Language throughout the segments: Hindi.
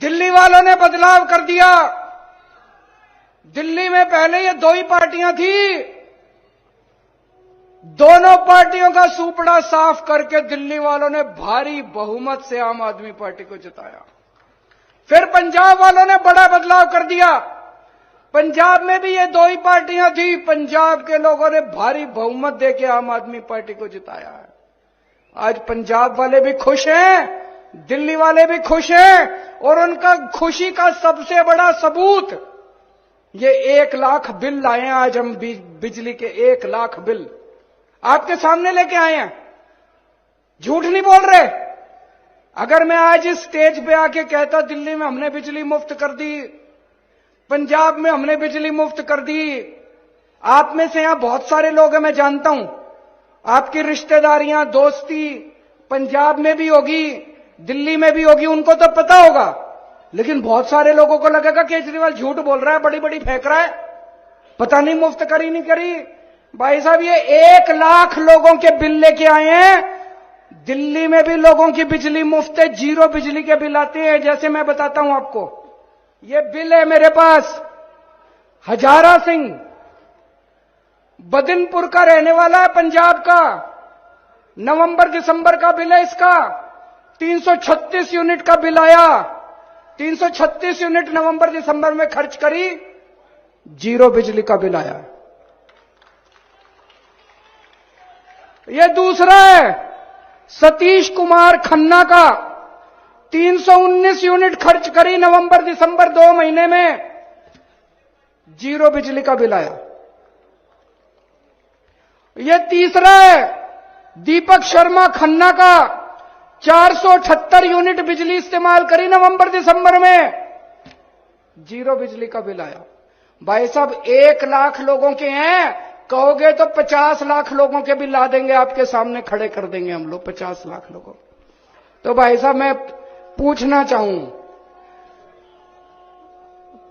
दिल्ली वालों ने बदलाव कर दिया। दिल्ली में पहले ये दो ही पार्टियां थी, दोनों पार्टियों का सूपड़ा साफ करके दिल्ली वालों ने भारी बहुमत से आम आदमी पार्टी को जिताया। फिर पंजाब वालों ने बड़ा बदलाव कर दिया। पंजाब में भी ये दो ही पार्टियां थी, पंजाब के लोगों ने भारी बहुमत देके आम आदमी पार्टी को जिताया है। आज पंजाब वाले भी खुश हैं, दिल्ली वाले भी खुश हैं, और उनका खुशी का सबसे बड़ा सबूत ये 1 लाख बिल लाए हैं। आज हम बिजली के 1 लाख बिल आपके सामने लेके आए हैं, झूठ नहीं बोल रहे। अगर मैं आज इस स्टेज पे आके कहता दिल्ली में हमने बिजली मुफ्त कर दी, पंजाब में हमने बिजली मुफ्त कर दी, आप में से यहां बहुत सारे लोग हैं, मैं जानता हूं, आपकी रिश्तेदारियां दोस्ती पंजाब में भी होगी, दिल्ली में भी होगी, उनको तो पता होगा। लेकिन बहुत सारे लोगों को लगेगा केजरीवाल झूठ बोल रहा है, बड़ी बड़ी फेंक रहा है, पता नहीं मुफ्त करी नहीं करी। भाई साहब, ये 1 लाख लोगों के बिल लेके आए हैं। दिल्ली में भी लोगों की बिजली मुफ्त है, 0 बिजली के बिल आते हैं। जैसे मैं बताता हूं आपको, ये बिल है मेरे पास। हजारा सिंह बदिनपुर का रहने वाला है, पंजाब का। नवंबर दिसंबर का बिल है इसका, 336 यूनिट का बिल आया। 336 यूनिट नवंबर दिसंबर में खर्च करी, 0 बिजली का बिल आया। ये दूसरा है सतीश कुमार खन्ना का, 319 यूनिट खर्च करी नवंबर दिसंबर 2 महीने में, 0 बिजली का बिल आया। ये तीसरा है दीपक शर्मा खन्ना का, 478 यूनिट बिजली इस्तेमाल करी नवंबर दिसंबर में, 0 बिजली का बिल आया। भाई साहब, 1 लाख लोगों के हैं, कहोगे तो 50 लाख लोगों के बिल ला देंगे, आपके सामने खड़े कर देंगे हम लोग 50 लाख लोगों। तो भाई साहब, मैं पूछना चाहूं,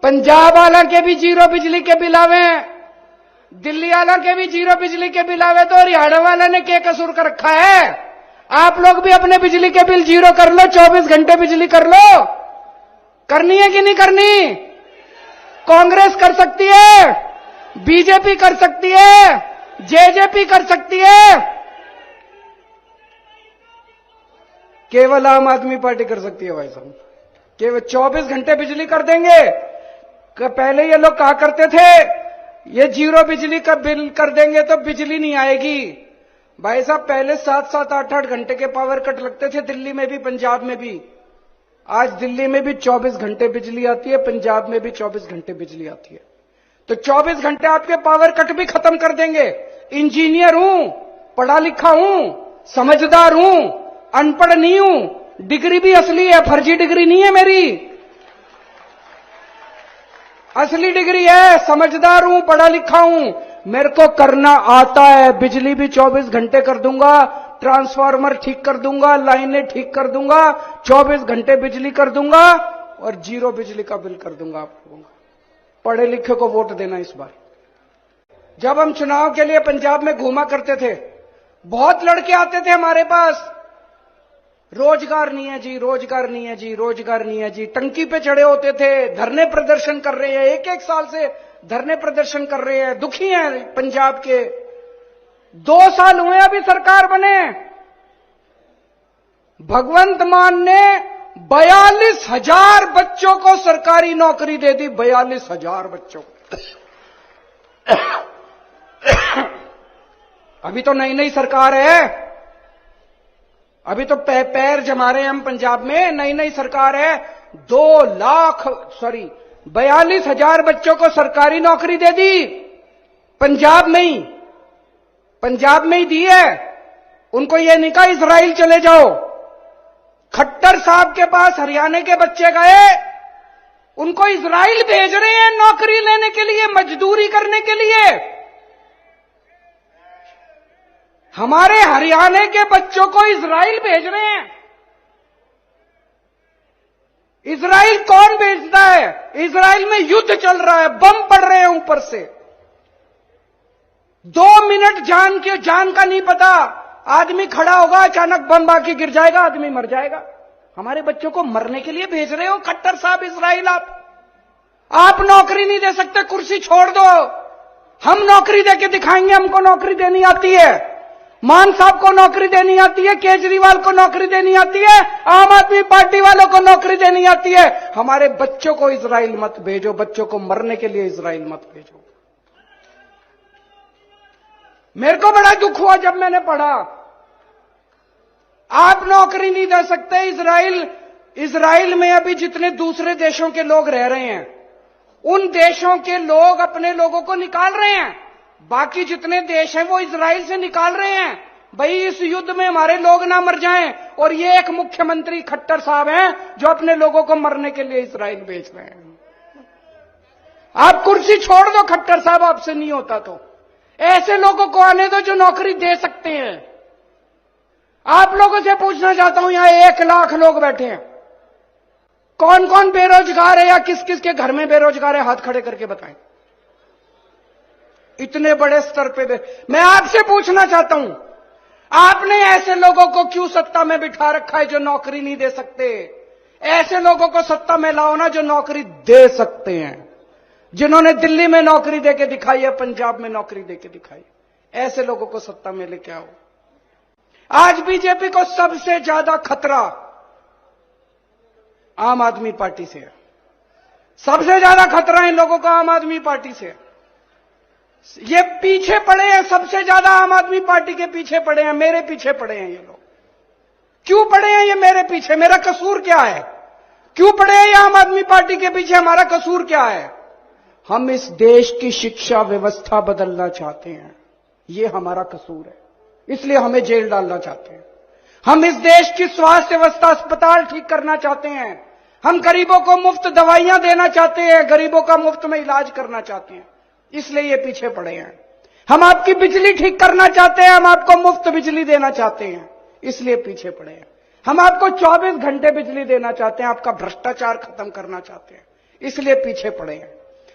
पंजाब वाला के भी 0 बिजली के बिल आवे, दिल्ली वाला के भी 0 बिजली के बिल आवे, तो हरियाणा वाला ने क्या कसूर कर रखा है? आप लोग भी अपने बिजली के बिल 0 कर लो, 24 घंटे बिजली कर लो। करनी है कि नहीं करनी? कांग्रेस कर सकती है, बीजेपी कर सकती है, जेजेपी कर सकती है, केवल आम आदमी पार्टी कर सकती है। भाई साहब, केवल 24 घंटे बिजली कर देंगे। पहले ये लोग कहा करते थे ये 0 बिजली का बिल कर देंगे तो बिजली नहीं आएगी। भाई साहब, पहले 7-7, 8-8 घंटे के पावर कट लगते थे, दिल्ली में भी पंजाब में भी। आज दिल्ली में भी 24 घंटे बिजली आती है, पंजाब में भी 24 घंटे बिजली आती है। तो 24 घंटे आपके पावर कट भी खत्म कर देंगे। इंजीनियर हूं, पढ़ा लिखा हूं, समझदार हूं, अनपढ़ नहीं हूं, डिग्री भी असली है, फर्जी डिग्री नहीं है मेरी, असली डिग्री है, समझदार हूं, पढ़ा लिखा हूं, मेरे को करना आता है। बिजली भी 24 घंटे कर दूंगा, ट्रांसफार्मर ठीक कर दूंगा, लाइनें ठीक कर दूंगा, 24 घंटे बिजली कर दूंगा, और 0 बिजली का बिल कर दूंगा आप लोगों का। पढ़े लिखे को वोट देना इस बार। जब हम चुनाव के लिए पंजाब में घूमा करते थे, बहुत लड़के आते थे हमारे पास, रोजगार नहीं है जी, रोजगार नहीं है जी, रोजगार नहीं है जी। टंकी पे चढ़े होते थे, धरने प्रदर्शन कर रहे हैं, 1-1 साल से धरने प्रदर्शन कर रहे हैं, दुखी हैं पंजाब के। 2 साल हुए अभी सरकार बने, भगवंत मान ने 42,000 बच्चों को सरकारी नौकरी दे दी, 42,000 बच्चों को। अभी तो नई नई सरकार है, अभी तो पैर जमा रहे हैं हम पंजाब में, नई नई सरकार है। 42,000 बच्चों को सरकारी नौकरी दे दी, पंजाब में ही दी है। उनको यह नहीं कहा इजराइल चले जाओ। खट्टर साहब के पास हरियाणा के बच्चे गए, उनको इजराइल भेज रहे हैं नौकरी लेने के लिए, मजदूरी करने के लिए। हमारे हरियाणा के बच्चों को इजराइल भेज रहे हैं। इजराइल कौन भेजता है? इजराइल में युद्ध चल रहा है, बम पड़ रहे हैं ऊपर से। 2 मिनट जान का नहीं पता, आदमी खड़ा होगा, अचानक बम आके गिर जाएगा, आदमी मर जाएगा। हमारे बच्चों को मरने के लिए भेज रहे हो खट्टर साहब इजराइल। आप नौकरी नहीं दे सकते, कुर्सी छोड़ दो, हम नौकरी देके दिखाएंगे, हमको नौकरी देनी आती है। मान साहब को नौकरी देनी आती है, केजरीवाल को नौकरी देनी आती है, आम आदमी पार्टी वालों को नौकरी देनी आती है। हमारे बच्चों को इजराइल मत भेजो, बच्चों को मरने के लिए इजराइल मत भेजो। मेरे को बड़ा दुख हुआ जब मैंने पढ़ा आप नौकरी नहीं दे सकते। इजराइल में अभी जितने दूसरे देशों के लोग रह रहे हैं, उन देशों के लोग अपने लोगों को निकाल रहे हैं, बाकी जितने देश हैं वो इजराइल से निकाल रहे हैं। भाई इस युद्ध में हमारे लोग ना मर जाएं। और ये एक मुख्यमंत्री खट्टर साहब हैं जो अपने लोगों को मरने के लिए इजराइल भेज रहे हैं। आप कुर्सी छोड़ दो खट्टर साहब, आपसे नहीं होता तो ऐसे लोगों को आने दो जो नौकरी दे सकते हैं। आप लोगों से पूछना चाहता हूं, यहां 1 लाख लोग बैठे हैं, कौन कौन बेरोजगार है या किस किस के घर में बेरोजगार है, हाथ खड़े करके बताएं। इतने बड़े स्तर पे मैं आपसे पूछना चाहता हूं, आपने ऐसे लोगों को क्यों सत्ता में बिठा रखा है जो नौकरी नहीं दे सकते? ऐसे लोगों को सत्ता में लाओ ना जो नौकरी दे सकते हैं, जिन्होंने दिल्ली में नौकरी देके दिखाई है, पंजाब में नौकरी देके दिखाई, ऐसे लोगों को सत्ता में लेके आओ। आज बीजेपी को सबसे ज्यादा खतरा आम आदमी पार्टी से है। सबसे ज्यादा खतरा इन लोगों का आम आदमी पार्टी से है। ये पीछे पड़े हैं, सबसे ज्यादा आम आदमी पार्टी के पीछे पड़े हैं, मेरे पीछे पड़े हैं ये लोग। क्यों पड़े हैं ये मेरे पीछे? मेरा कसूर क्या है? क्यों पड़े हैं ये आम आदमी पार्टी के पीछे? हमारा कसूर क्या है? हम इस देश की शिक्षा व्यवस्था बदलना चाहते हैं, ये हमारा कसूर है, इसलिए हमें जेल डालना चाहते हैं। हम इस देश की स्वास्थ्य व्यवस्था, अस्पताल ठीक करना चाहते हैं। हम गरीबों को मुफ्त दवाइयां देना चाहते हैं, गरीबों का मुफ्त में इलाज करना चाहते हैं, इसलिए ये पीछे पड़े हैं। हम आपकी बिजली ठीक करना चाहते हैं, हम आपको मुफ्त बिजली देना चाहते हैं, इसलिए पीछे पड़े हैं। हम आपको 24 घंटे बिजली देना चाहते हैं, आपका भ्रष्टाचार खत्म करना चाहते हैं, इसलिए पीछे पड़े हैं।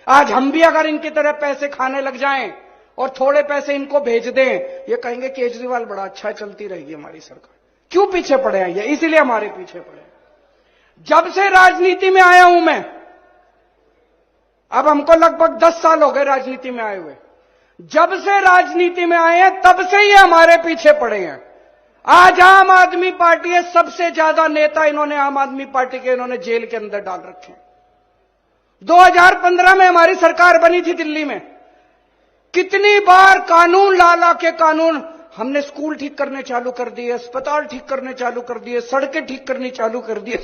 आज हम भी अगर इनकी तरह पैसे खाने लग जाएं और थोड़े पैसे इनको भेज दें, ये कहेंगे केजरीवाल बड़ा अच्छा, चलती रहेगी हमारी सरकार। क्यों पीछे पड़े हैं ये? इसीलिए हमारे पीछे पड़े हैं। जब से राजनीति में आया हूं मैं, अब हमको लगभग 10 साल हो गए राजनीति में आए हुए, जब से राजनीति में आए हैं तब से ये हमारे पीछे पड़े हैं। आज आम आदमी पार्टी है, सबसे ज्यादा नेता इन्होंने आम आदमी पार्टी के इन्होंने जेल के अंदर डाल रखे हैं। 2015 में हमारी सरकार बनी थी दिल्ली में, कितनी बार कानून ला के कानून, हमने स्कूल ठीक करने चालू कर दिए, अस्पताल ठीक करने चालू कर दिए, सड़कें ठीक करनी चालू कर दिए,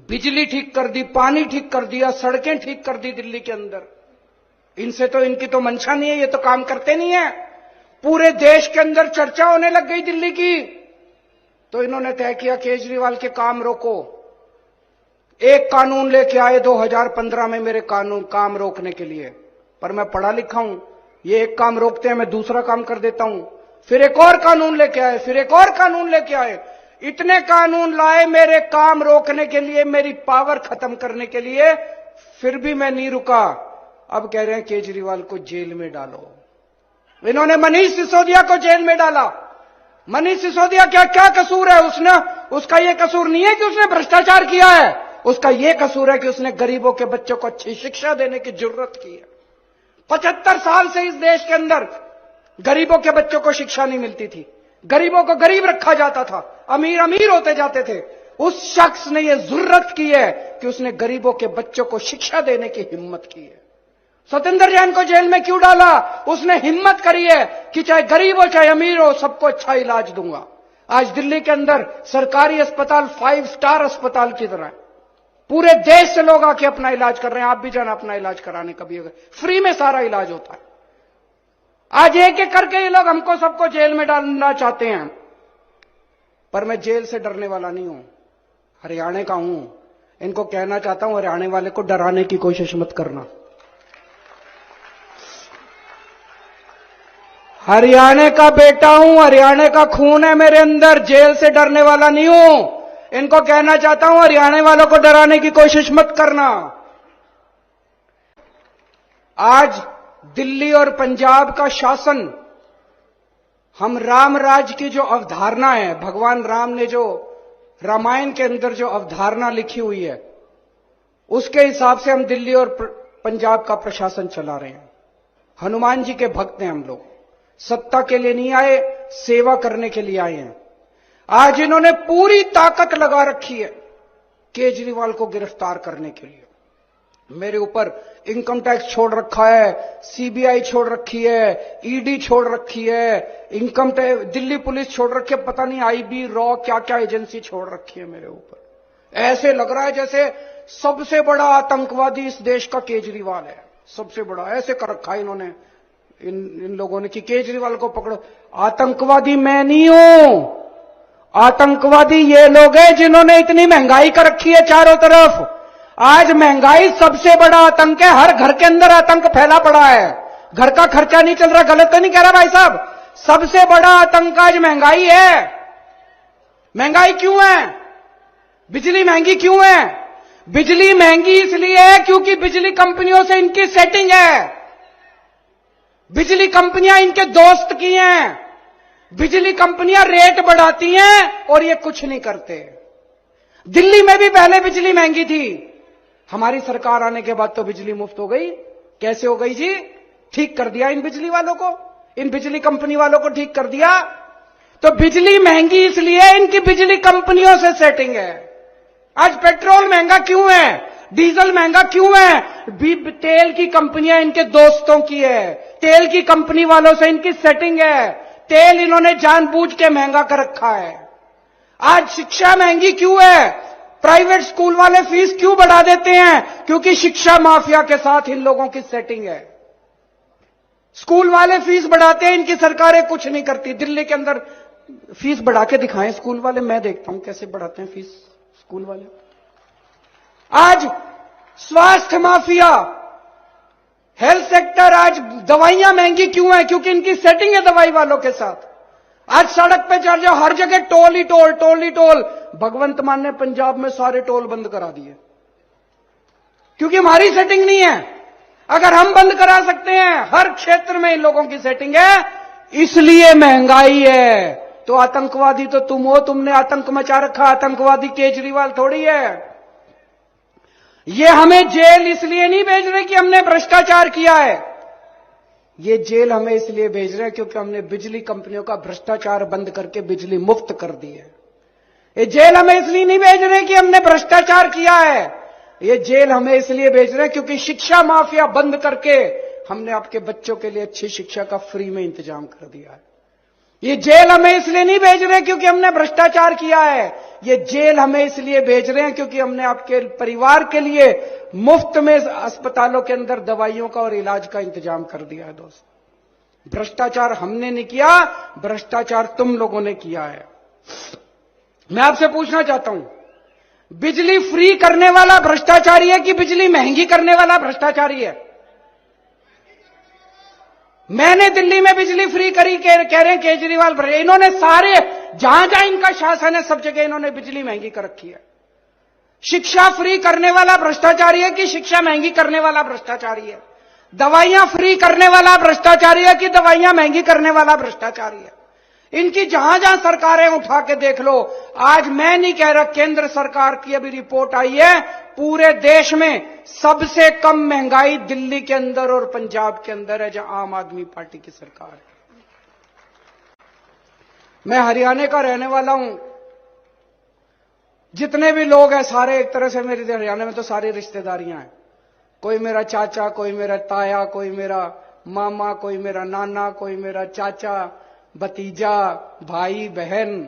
बिजली ठीक कर दी, पानी ठीक कर दिया, सड़कें ठीक कर दी दिल्ली के अंदर। इनसे तो, इनकी तो मंशा नहीं है, ये तो काम करते नहीं है। पूरे देश के अंदर चर्चा होने लग गई दिल्ली की, तो इन्होंने तय किया केजरीवाल के काम रोको। एक कानून लेके आए 2015 में मेरे काम रोकने के लिए, पर मैं पढ़ा लिखा हूं, ये एक काम रोकते हैं, मैं दूसरा काम कर देता हूं। फिर एक और कानून लेके आए, फिर एक और कानून लेके आए, इतने कानून लाए मेरे काम रोकने के लिए, मेरी पावर खत्म करने के लिए, फिर भी मैं नहीं रुका। अब कह रहे हैं केजरीवाल को जेल में डालो। इन्होंने मनीष सिसोदिया को जेल में डाला। मनीष सिसोदिया क्या कसूर है? उसका यह कसूर नहीं है कि उसने भ्रष्टाचार किया है, उसका यह कसूर है कि उसने गरीबों के बच्चों को अच्छी शिक्षा देने की जरूरत की है। 75 साल से इस देश के अंदर गरीबों के बच्चों को शिक्षा नहीं मिलती थी, गरीबों को गरीब रखा जाता था, अमीर अमीर होते जाते थे। उस शख्स ने यह जरूरत की है कि उसने गरीबों के बच्चों को शिक्षा देने की हिम्मत की है। सत्येंद्र जैन को जेल में क्यों डाला? उसने हिम्मत करी है कि चाहे गरीब हो चाहे अमीर हो, सबको अच्छा इलाज दूंगा। आज दिल्ली के अंदर सरकारी अस्पताल 5 स्टार अस्पताल की तरह है, पूरे देश से लोग आके अपना इलाज कर रहे हैं। आप भी जाना अपना इलाज कराने, कभी अगर फ्री में सारा इलाज होता है। आज एक एक करके ये लोग हमको सबको जेल में डालना चाहते हैं, पर मैं जेल से डरने वाला नहीं हूं, हरियाणा का हूं। इनको कहना चाहता हूं, हरियाणा वाले को डराने की कोशिश मत करना। हरियाणा का बेटा हूं, हरियाणा का खून है मेरे अंदर, जेल से डरने वाला नहीं हूं। इनको कहना चाहता हूं, हरियाणा वालों को डराने की कोशिश मत करना। आज दिल्ली और पंजाब का शासन हम राम राज की जो अवधारणा है, भगवान राम ने जो रामायण के अंदर जो अवधारणा लिखी हुई है, उसके हिसाब से हम दिल्ली और पंजाब का प्रशासन चला रहे हैं। हनुमान जी के भक्त हैं हम लोग, सत्ता के लिए नहीं आए, सेवा करने के लिए आए हैं। आज इन्होंने पूरी ताकत लगा रखी है केजरीवाल को गिरफ्तार करने के लिए। मेरे ऊपर इनकम टैक्स छोड़ रखा है, सीबीआई छोड़ रखी है, ईडी छोड़ रखी है, इनकम टैक्स दिल्ली पुलिस छोड़ रखी है, पता नहीं आईबी रॉ क्या क्या एजेंसी छोड़ रखी है मेरे ऊपर। ऐसे लग रहा है जैसे सबसे बड़ा आतंकवादी इस देश का केजरीवाल है, सबसे बड़ा। ऐसे कर रखा है इन्होंने, इन लोगों ने कि केजरीवाल को पकड़ो। आतंकवादी मैं नहीं हूं, आतंकवादी ये लोग हैं जिन्होंने इतनी महंगाई कर रखी है चारों तरफ। आज महंगाई सबसे बड़ा आतंक है, हर घर के अंदर आतंक फैला पड़ा है, घर का खर्चा नहीं चल रहा। गलत तो नहीं कह रहा भाई साहब, सबसे बड़ा आतंक आज महंगाई है। महंगाई क्यों है? बिजली महंगी क्यों है? बिजली महंगी इसलिए है क्योंकि बिजली कंपनियों से इनकी सेटिंग है। बिजली कंपनियां इनके दोस्त की हैं, बिजली कंपनियां रेट बढ़ाती हैं और ये कुछ नहीं करते। दिल्ली में भी पहले बिजली महंगी थी, हमारी सरकार आने के बाद तो बिजली मुफ्त हो गई। कैसे हो गई जी? ठीक कर दिया इन बिजली वालों को, इन बिजली कंपनी वालों को ठीक कर दिया। तो बिजली महंगी इसलिए इनकी बिजली कंपनियों से सेटिंग है। आज पेट्रोल महंगा क्यों है, डीजल महंगा क्यों है? तेल की कंपनियां इनके दोस्तों की है, तेल की कंपनी वालों से इनकी सेटिंग है, तेल इन्होंने जानबूझ के महंगा कर रखा है। आज शिक्षा महंगी क्यों है? प्राइवेट स्कूल वाले फीस क्यों बढ़ा देते हैं? क्योंकि शिक्षा माफिया के साथ इन लोगों की सेटिंग है। स्कूल वाले फीस बढ़ाते हैं, इनकी सरकारें कुछ नहीं करती। दिल्ली के अंदर फीस बढ़ा के दिखाएं स्कूल वाले, मैं देखता हूं कैसे बढ़ाते हैं फीस स्कूल वाले। आज स्वास्थ्य माफिया, हेल्थ सेक्टर, आज दवाइयां महंगी क्यों है? क्योंकि इनकी सेटिंग है दवाई वालों के साथ। आज सड़क पे चढ़ जाओ, हर जगह टोल ही टोल, टोल ही टोल। भगवंत मान ने पंजाब में सारे टोल बंद करा दिए क्योंकि हमारी सेटिंग नहीं है। अगर हम बंद करा सकते हैं, हर क्षेत्र में इन लोगों की सेटिंग है, इसलिए महंगाई है। तो आतंकवादी तो तुम हो, तुमने आतंक मचा रखा। आतंकवादी केजरीवाल थोड़ी है। ये हमें जेल इसलिए नहीं भेज रहे कि हमने भ्रष्टाचार किया है, ये जेल हमें इसलिए भेज रहे हैं क्योंकि हमने बिजली कंपनियों का भ्रष्टाचार बंद करके बिजली मुफ्त कर दी है। ये जेल हमें इसलिए नहीं भेज रहे कि हमने भ्रष्टाचार किया है, ये जेल हमें इसलिए भेज रहे हैं क्योंकि शिक्षा माफिया बंद करके हमने आपके बच्चों के लिए अच्छी शिक्षा का फ्री में इंतजाम कर दिया है। ये जेल हमें इसलिए नहीं भेज रहे क्योंकि हमने भ्रष्टाचार किया है, ये जेल हमें इसलिए भेज रहे हैं क्योंकि हमने आपके परिवार के लिए मुफ्त में अस्पतालों के अंदर दवाइयों का और इलाज का इंतजाम कर दिया है। दोस्त, भ्रष्टाचार हमने नहीं किया, भ्रष्टाचार तुम लोगों ने किया है। मैं आपसे पूछना चाहता हूं, बिजली फ्री करने वाला भ्रष्टाचारी है कि बिजली महंगी करने वाला भ्रष्टाचारी है? मैंने दिल्ली में बिजली फ्री करी, कह रहे हैं केजरीवाल। इन्होंने सारे जहां जहां इनका शासन है सब जगह इन्होंने बिजली महंगी कर रखी है। शिक्षा फ्री करने वाला भ्रष्टाचारी है कि शिक्षा महंगी करने वाला भ्रष्टाचारी है? दवाइयां फ्री करने वाला भ्रष्टाचारी है कि दवाइयां महंगी करने वाला भ्रष्टाचारी है? इनकी जहां जहां सरकारें उठा के देख लो। आज मैं नहीं कह रहा, केंद्र सरकार की अभी रिपोर्ट आई है, पूरे देश में सबसे कम महंगाई दिल्ली के अंदर और पंजाब के अंदर है, जहां आम आदमी पार्टी की सरकार है। मैं हरियाणा का रहने वाला हूं। जितने भी लोग हैं सारे एक तरह से मेरे हरियाणा में तो सारी रिश्तेदारियां हैं। कोई मेरा चाचा, कोई मेरा ताया, कोई मेरा मामा, कोई मेरा नाना, कोई मेरा चाचा, भतीजा, भाई बहन।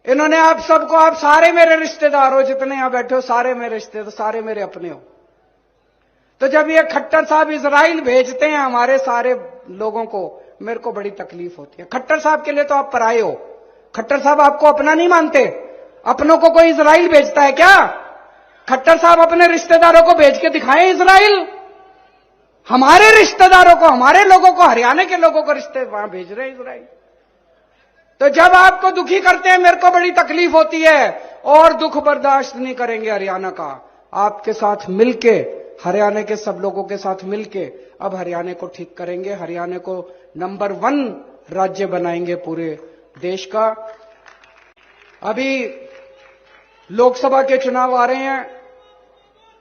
इन्होंने आप सबको, आप सारे मेरे रिश्तेदार हो, जितने यहां बैठे हो सारे मेरे रिश्तेदार, सारे मेरे अपने हो। तो जब ये खट्टर साहब इजराइल भेजते हैं हमारे सारे लोगों को, मेरे को बड़ी तकलीफ होती है। खट्टर साहब के लिए तो आप पराये हो, खट्टर साहब आपको अपना नहीं मानते। अपनों को कोई इजराइल भेजता है क्या? खट्टर साहब अपने रिश्तेदारों को भेज के दिखाएं इजराइल। हमारे रिश्तेदारों को, हमारे लोगों को, हरियाणा के लोगों को रिश्ते वहां भेज रहे हैं इजराइल। तो जब आपको दुखी करते हैं मेरे को बड़ी तकलीफ होती है, और दुख बर्दाश्त नहीं करेंगे हरियाणा का। आपके साथ मिलके, हरियाणा के सब लोगों के साथ मिलके अब हरियाणा को ठीक करेंगे, हरियाणा को नंबर 1 राज्य बनाएंगे पूरे देश का। अभी लोकसभा के चुनाव आ रहे हैं।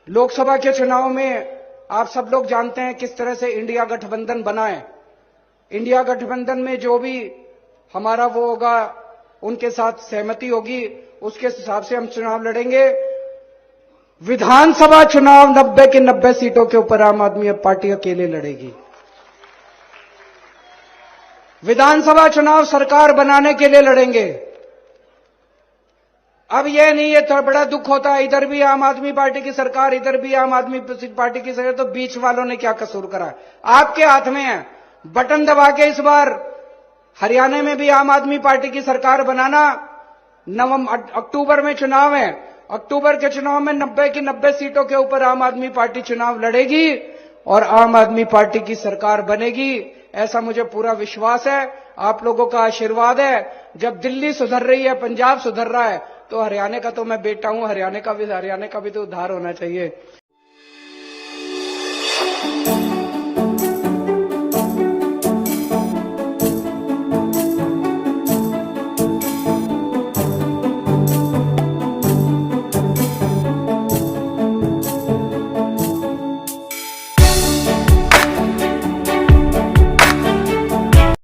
लोकसभा के चुनाव में आप सब लोग जानते हैं किस तरह से इंडिया गठबंधन बना है। इंडिया गठबंधन में जो भी हमारा वो होगा, उनके साथ सहमति होगी, उसके हिसाब से हम चुनाव लड़ेंगे। विधानसभा चुनाव 90 की 90 सीटों के ऊपर आम आदमी पार्टी अकेले लड़ेगी। विधानसभा चुनाव सरकार बनाने के लिए लड़ेंगे। अब यह नहीं है, तो बड़ा दुख होता है, इधर भी आम आदमी पार्टी की सरकार, इधर भी आम आदमी पार्टी की सरकार, तो बीच वालों ने क्या कसूर करा? आपके हाथ में है, बटन दबा के इस बार हरियाणा में भी आम आदमी पार्टी की सरकार बनाना। अक्टूबर में चुनाव है। अक्टूबर के चुनाव में 90 की 90 सीटों के ऊपर आम आदमी पार्टी चुनाव लड़ेगी और आम आदमी पार्टी की सरकार बनेगी, ऐसा मुझे पूरा विश्वास है। आप लोगों का आशीर्वाद है। जब दिल्ली सुधर रही है, पंजाब सुधर रहा है, तो हरियाणा का तो मैं बेटा हूं, हरियाणा का भी तो उद्धार होना चाहिए।